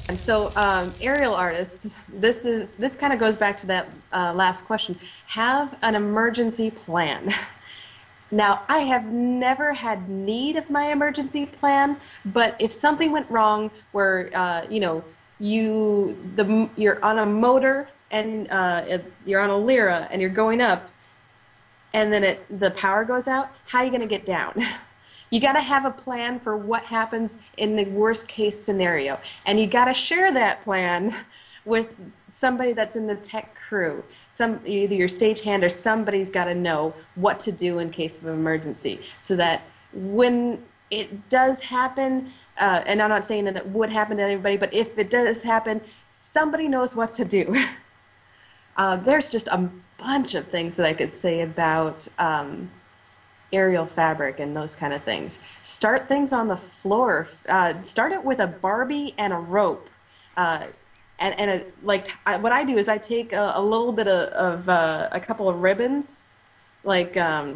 And so, aerial artists, this kind of goes back to that last question. Have an emergency plan. Now, I have never had need of my emergency plan, but if something went wrong where you know you're on a motor and you're on a lyra and you're going up, and then the power goes out, how are you going to get down? You got to have a plan for what happens in the worst case scenario. And you got to share that plan with somebody that's in the tech crew. Either your stagehand or somebody's got to know what to do in case of an emergency, so that when it does happen, and I'm not saying that it would happen to anybody, but if it does happen, somebody knows what to do. There's just a bunch of things that I could say about aerial fabric and those kind of things. Start things on the floor. Start it with a Barbie and a rope. What I do is I take a little bit of a couple of ribbons, like yeah,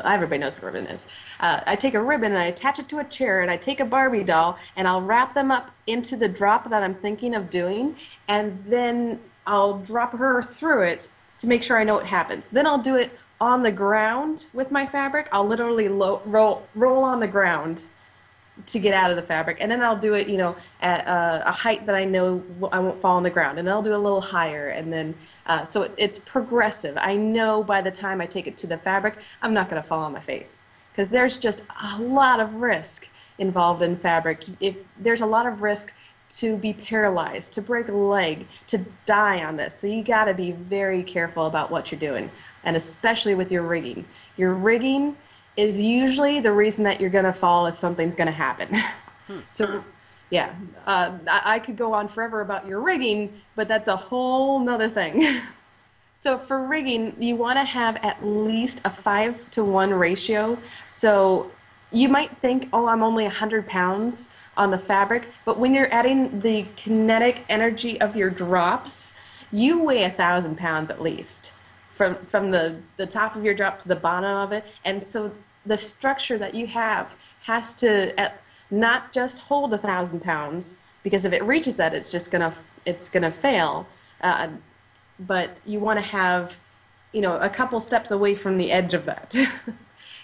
everybody knows what a ribbon is. I take a ribbon and I attach it to a chair, and I take a Barbie doll and I'll wrap them up into the drop that I'm thinking of doing, and then I'll drop her through it to make sure I know what happens. Then I'll do it on the ground with my fabric. I'll literally roll on the ground to get out of the fabric, and then I'll do it, you know, at a height that I know I won't fall on the ground, and I'll do a little higher, and then so it's progressive. I know by the time I take it to the fabric, I'm not going to fall on my face, because there's just a lot of risk involved in fabric. If there's a lot of risk to be paralyzed, to break a leg, to die on this. So you got to be very careful about what you're doing, and especially with your rigging. Your rigging is usually the reason that you're going to fall if something's going to happen. So yeah, I could go on forever about your rigging, but that's a whole nother thing. So for rigging, you want to have at least a 5-to-1 ratio. So you might think, oh, I'm only 100 pounds on the fabric, but when you're adding the kinetic energy of your drops, you weigh 1,000 pounds at least from the top of your drop to the bottom of it. And so the structure that you have has to not just hold 1,000 pounds, because if it reaches that, it's gonna fail. But you want to have, you know, a couple steps away from the edge of that.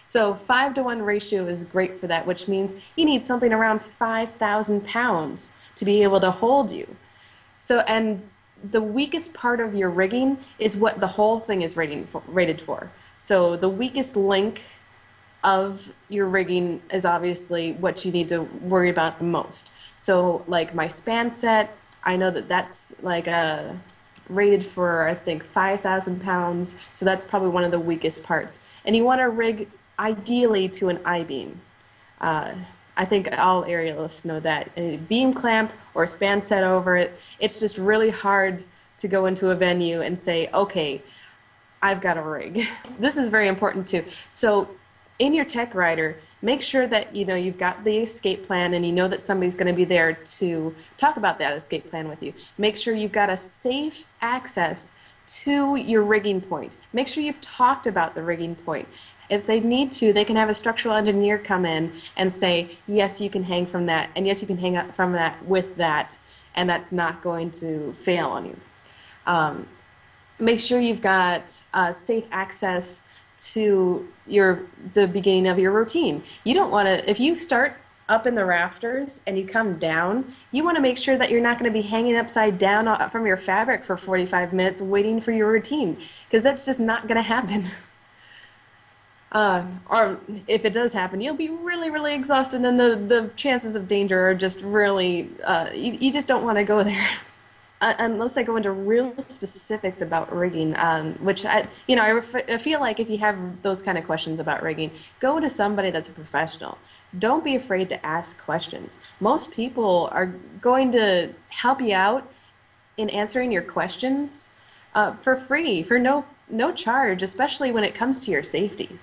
So 5-to-1 ratio is great for that, which means you need something around 5,000 pounds to be able to hold you. So, and the weakest part of your rigging is what the whole thing is rated for. So the weakest link of your rigging is obviously what you need to worry about the most. So like my span set, I know that that's like rated for, I think, 5,000 pounds. So that's probably one of the weakest parts. And you want to rig ideally to an I-beam. I think all aerialists know that. A beam clamp or a span set over it, it's just really hard to go into a venue and say, okay, I've got a rig. This is very important too. So in your tech rider, make sure that you know you've got the escape plan, and you know that somebody's going to be there to talk about that escape plan with you. Make sure you've got a safe access to your rigging point. Make sure you've talked about the rigging point. If they need to, they can have a structural engineer come in and say, yes, you can hang from that, and yes, you can hang up from that with that, and that's not going to fail on you. Make sure you've got safe access to the beginning of your routine. You don't want to, if you start up in the rafters and you come down, you want to make sure that you're not going to be hanging upside down from your fabric for 45 minutes waiting for your routine, because that's just not going to happen. Or if it does happen, you'll be really, really exhausted, and the chances of danger are just really, you just don't want to go there. Unless I go into real specifics about rigging, which I feel like if you have those kind of questions about rigging, go to somebody that's a professional. Don't be afraid to ask questions. Most people are going to help you out in answering your questions for free, for no charge, especially when it comes to your safety.